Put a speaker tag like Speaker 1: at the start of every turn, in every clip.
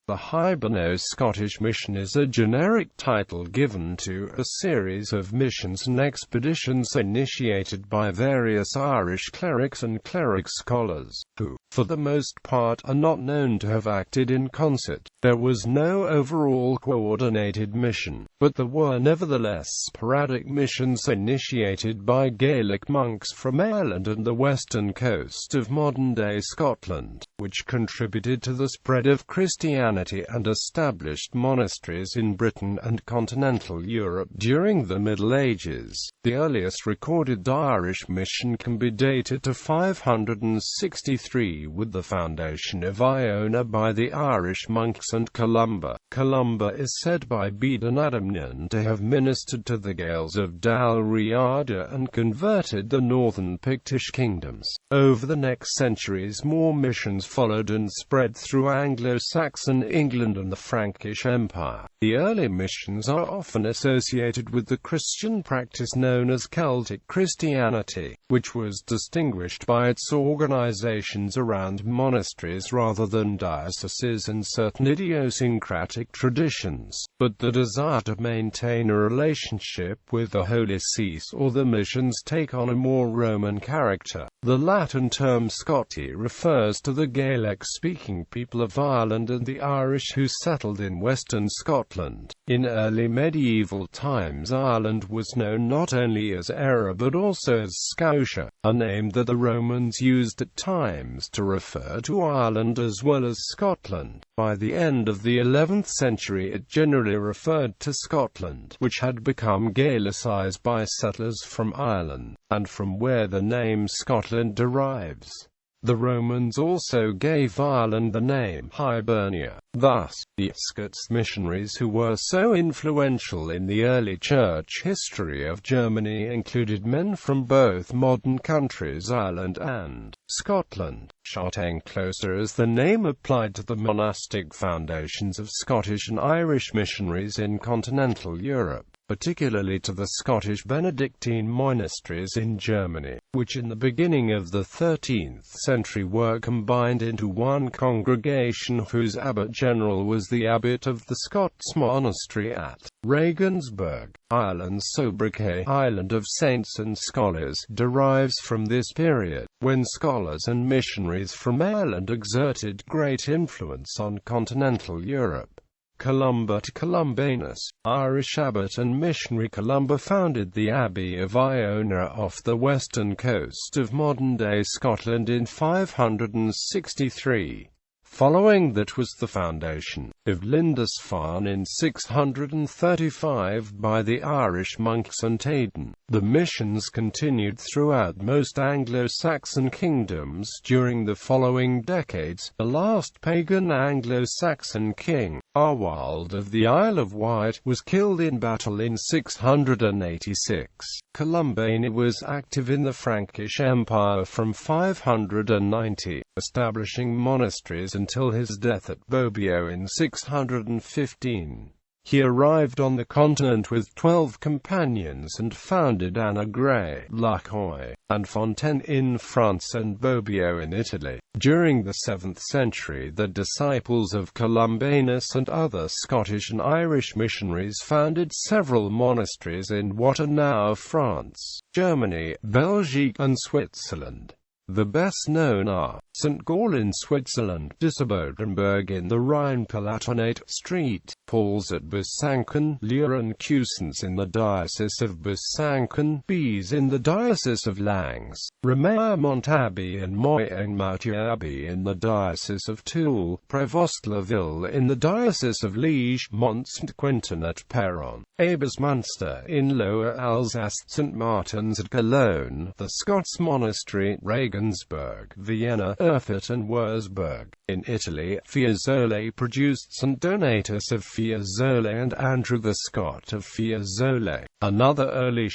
Speaker 1: The Hiberno-Scottish mission is a generic title given to a series of missions and expeditions initiated by various Irish clerics and cleric-scholars, who, for the most part, are not known to have acted in concert. There was no overall coordinated mission, but there were nevertheless sporadic missions initiated by Gaelic monks from Ireland and the western coast of modern-day Scotland, which contributed to the spread of Christianity and established monasteries in Britain and continental Europe during the Middle Ages. The earliest recorded Irish mission can be dated to 563 with the foundation of Iona by the Irish monks and Columba. Columba is said by Bede and Adamnán to have ministered to the Gaels of Dál Riada and converted the northern Pictish kingdoms. Over the next centuries more missions followed and spread through Anglo-Saxon England and the Frankish Empire. The early missions are often associated with the Christian practice known as Celtic Christianity, which was distinguished by its organizations around monasteries rather than dioceses and certain idiosyncratic traditions, but the desire to maintain a relationship with the Holy See saw the missions take on a more Roman character. The Latin term Scotti refers to the Gaelic-speaking people of Ireland and the Irish who settled in western Scotland. In early medieval times Ireland was known not only as Eire but also as Scotia, a name that the Romans used at times to refer to Ireland as well as Scotland. By the end of the 11th century it generally referred to Scotland, which had become Gaelicized by settlers from Ireland, and from where the name Scotland derives. The Romans also gave Ireland the name Hibernia. Thus, the Scots missionaries who were so influential in the early church history of Germany included men from both modern countries Ireland and Scotland. Cloister is the name applied to the monastic foundations of Scottish and Irish missionaries in continental Europe, particularly to the Scottish Benedictine monasteries in Germany, which in the beginning of the 13th century were combined into one congregation whose abbot general was the abbot of the Scots monastery at Regensburg. Ireland's sobriquet, Island of Saints and Scholars, derives from this period, when scholars and missionaries from Ireland exerted great influence on continental Europe. Columba to Columbanus, Irish abbot and missionary Columba founded the Abbey of Iona off the western coast of modern-day Scotland in 563. Following that was the foundation of Lindisfarne in 635 by the Irish monks and Aidan. The missions continued throughout most Anglo-Saxon kingdoms during the following decades. The last pagan Anglo-Saxon king, Arwald of the Isle of Wight, was killed in battle in 686. Columban was active in the Frankish Empire from 590, establishing monasteries until his death at Bobbio in 615. He arrived on the continent with 12 companions and founded Annagray, Lacoy, and Fontaine in France and Bobbio in Italy. During the 7th century the disciples of Columbanus and other Scottish and Irish missionaries founded several monasteries in what are now France, Germany, Belgium and Switzerland. The best known are St. Gall in Switzerland, Disibodenberg in the Rhine-Palatinate, St. Paul's at Besançon, Lier and Cusins in the Diocese of Besançon, Bèze in the Diocese of Langes, Remiremont Abbey and Moyenmoutier Abbey in the Diocese of Toul, Prévost-la-Ville in the Diocese of Liège, Mont-Saint-Quentin at Péronne, Abelsmunster in Lower Alsace, St. Martin's at Cologne, the Scots Monastery, Regensburg, Vienna, Erfurt and Würzburg. In Italy, Fiesole produced St. Donatus of Fiesole and Andrew the Scot of Fiesole. Another early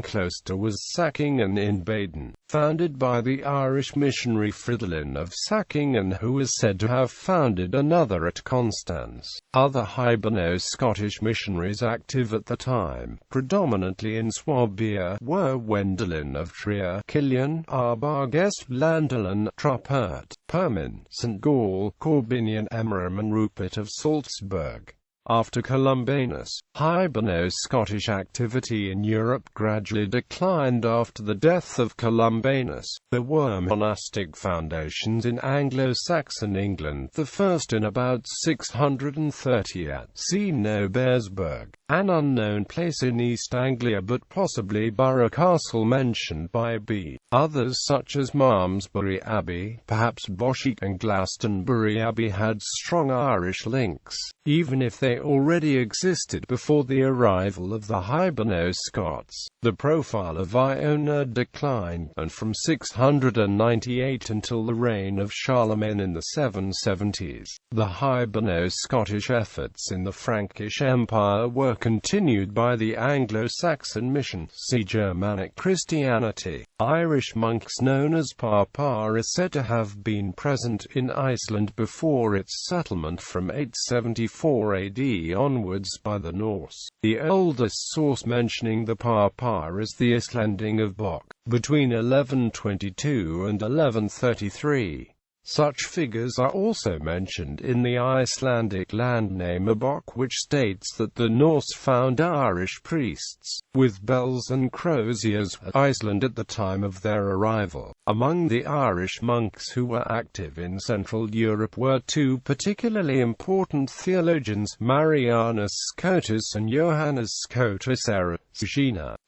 Speaker 1: cloister was Sackingen in Baden, founded by the Irish missionary Fridolin of Sackingen, who is said to have founded another at Constance. Other Hiberno-Scottish missionaries active at the time, predominantly in Swabia, were Wendelin of Trier, Kilian, Arbogast, Gesp Landelen, Truppert, Permin, St. Gall, Corbinian Emmeram and Rupert of Salzburg. After Columbanus, Hiberno-Scottish activity in Europe gradually declined after the death of Columbanus. There were monastic foundations in Anglo-Saxon England, the first in about 630 at Beresburg, an unknown place in East Anglia but possibly Borough Castle mentioned by B. Others such as Malmesbury Abbey, perhaps Boshik and Glastonbury Abbey had strong Irish links, even if they already existed before the arrival of the Hiberno-Scots. The profile of Iona declined, and from 698 until the reign of Charlemagne in the 770s, the Hiberno-Scottish efforts in the Frankish Empire were continued by the Anglo-Saxon mission. See Germanic Christianity. Irish monks known as Papa are said to have been present in Iceland before its settlement from 874 AD onwards by the Norse. The oldest source mentioning the Papa is the Islanding of Bok, between 1122 and 1133. Such figures are also mentioned in the Icelandic land name Abok, which states that the Norse found Irish priests, with bells and croziers, at Iceland at the time of their arrival. Among the Irish monks who were active in Central Europe were two particularly important theologians, Marianus Scotus and Johannes Scotus Erasmus.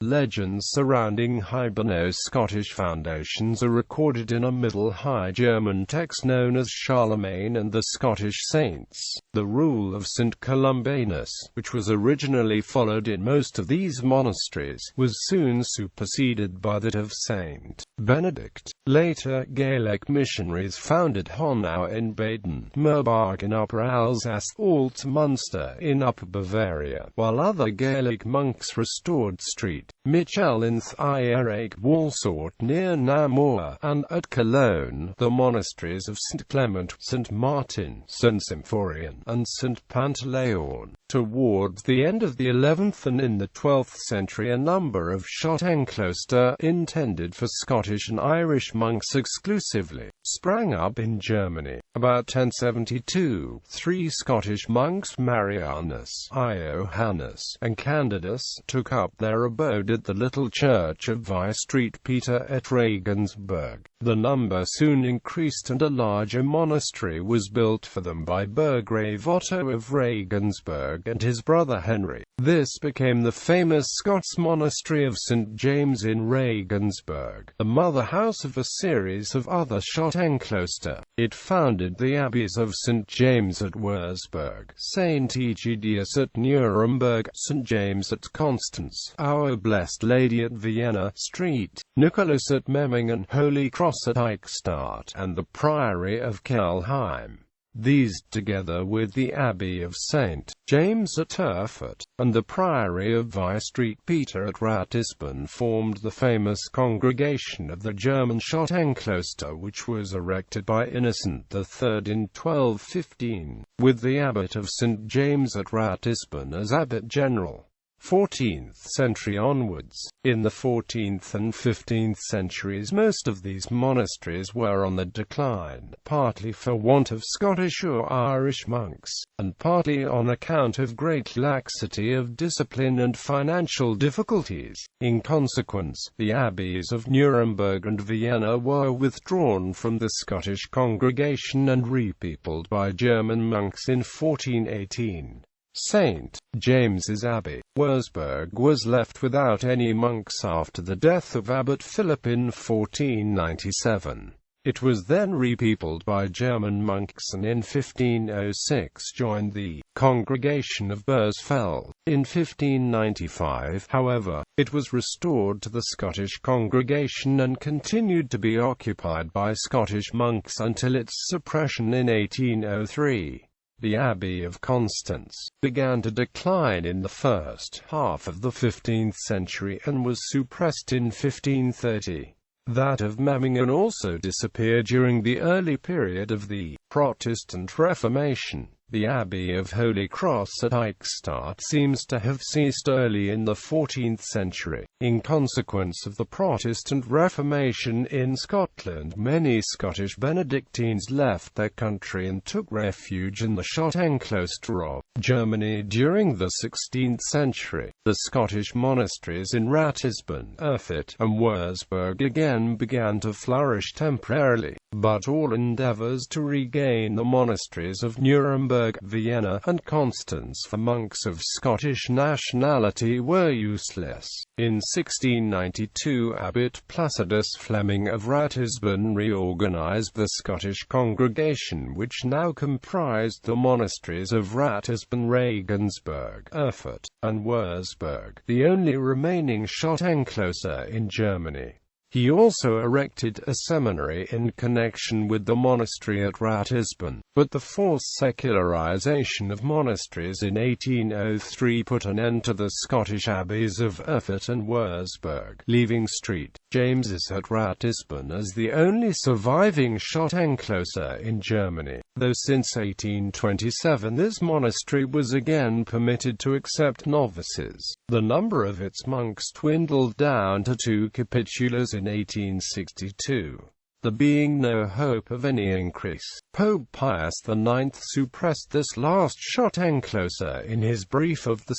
Speaker 1: Legends surrounding Hiberno-Scottish foundations are recorded in a Middle High German text known as Charlemagne and the Scottish Saints. The rule of Saint Columbanus, which was originally followed in most of these monasteries, was soon superseded by that of Saint Benedict. Later, Gaelic missionaries founded Honau in Baden, Murbarg in Upper Alsace, Alt Munster in Upper Bavaria, while other Gaelic monks restored St. Michel in Thierake Walsort near Namur, and at Cologne, the monasteries of St. Clement, St. Martin, St. Symphorian, and St. Pantaleon. Towards the end of the 11th and in the 12th century a number of Schottenkloster, intended for Scottish and Irish monks exclusively, sprang up in Germany. About 1072, three Scottish monks, Marianus, Iohannes, and Candidus, took up their abode at the little church of Vi Street Peter at Regensburg. The number soon increased and a larger monastery was built for them by Burgrave Otto of Regensburg and his brother Henry. This became the famous Scots monastery of St. James in Regensburg, the mother house of a series of other Schottenkloster. It founded the abbeys of St. James at Wurzburg, St. Egidius at Nuremberg, St. James at Constance, Our Blessed Lady at Vienna Street, Nicholas at Memmingen, Holy Cross at Eichstätt, and the Priory of Kelheim. These, together with the Abbey of St. James at Erfurt, and the Priory of Vi Street Peter at Ratisbon, formed the famous congregation of the German Schottenkloster, which was erected by Innocent III in 1215, with the Abbot of St. James at Ratisbon as Abbot General. 14th century onwards. In the 14th and 15th centuries most of these monasteries were on the decline, partly for want of Scottish or Irish monks, and partly on account of great laxity of discipline and financial difficulties. In consequence, the abbeys of Nuremberg and Vienna were withdrawn from the Scottish congregation and repeopled by German monks in 1418. St. James's Abbey, Wurzburg, was left without any monks after the death of Abbot Philip in 1497. It was then repeopled by German monks and in 1506 joined the Congregation of Bursfell. In 1595, however, it was restored to the Scottish congregation and continued to be occupied by Scottish monks until its suppression in 1803. The Abbey of Constance began to decline in the first half of the 15th century and was suppressed in 1530. That of Memmingen also disappeared during the early period of the Protestant Reformation. The Abbey of Holy Cross at Eichstätt seems to have ceased early in the 14th century. In consequence of the Protestant Reformation in Scotland, many Scottish Benedictines left their country and took refuge in the Schottenkloster of Germany during the 16th century. The Scottish monasteries in Ratisbon, Erfurt, and Wurzburg again began to flourish temporarily, but all endeavours to regain the monasteries of Nuremberg, Vienna, and Constance for monks of Scottish nationality were useless. In 1692, Abbot Placidus Fleming of Ratisbon reorganized the Scottish congregation, which now comprised the monasteries of Ratisbon, Regensburg, Erfurt, and Wurzburg, the only remaining Schottenkloster in Germany. He also erected a seminary in connection with the monastery at Ratisbon, but the forced secularization of monasteries in 1803 put an end to the Scottish abbeys of Erfurt and Wurzburg, leaving St. James's at Ratisbon as the only surviving Schottenkloster in Germany, though since 1827 this monastery was again permitted to accept novices. The number of its monks dwindled down to 2 capitulars in 1862. There being no hope of any increase, Pope Pius IX suppressed this last Schottenkloster in his brief of 2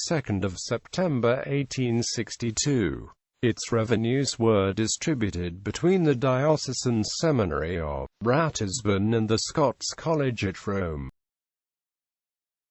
Speaker 1: September 1862. Its revenues were distributed between the diocesan seminary of Ratisbon and the Scots College at Rome.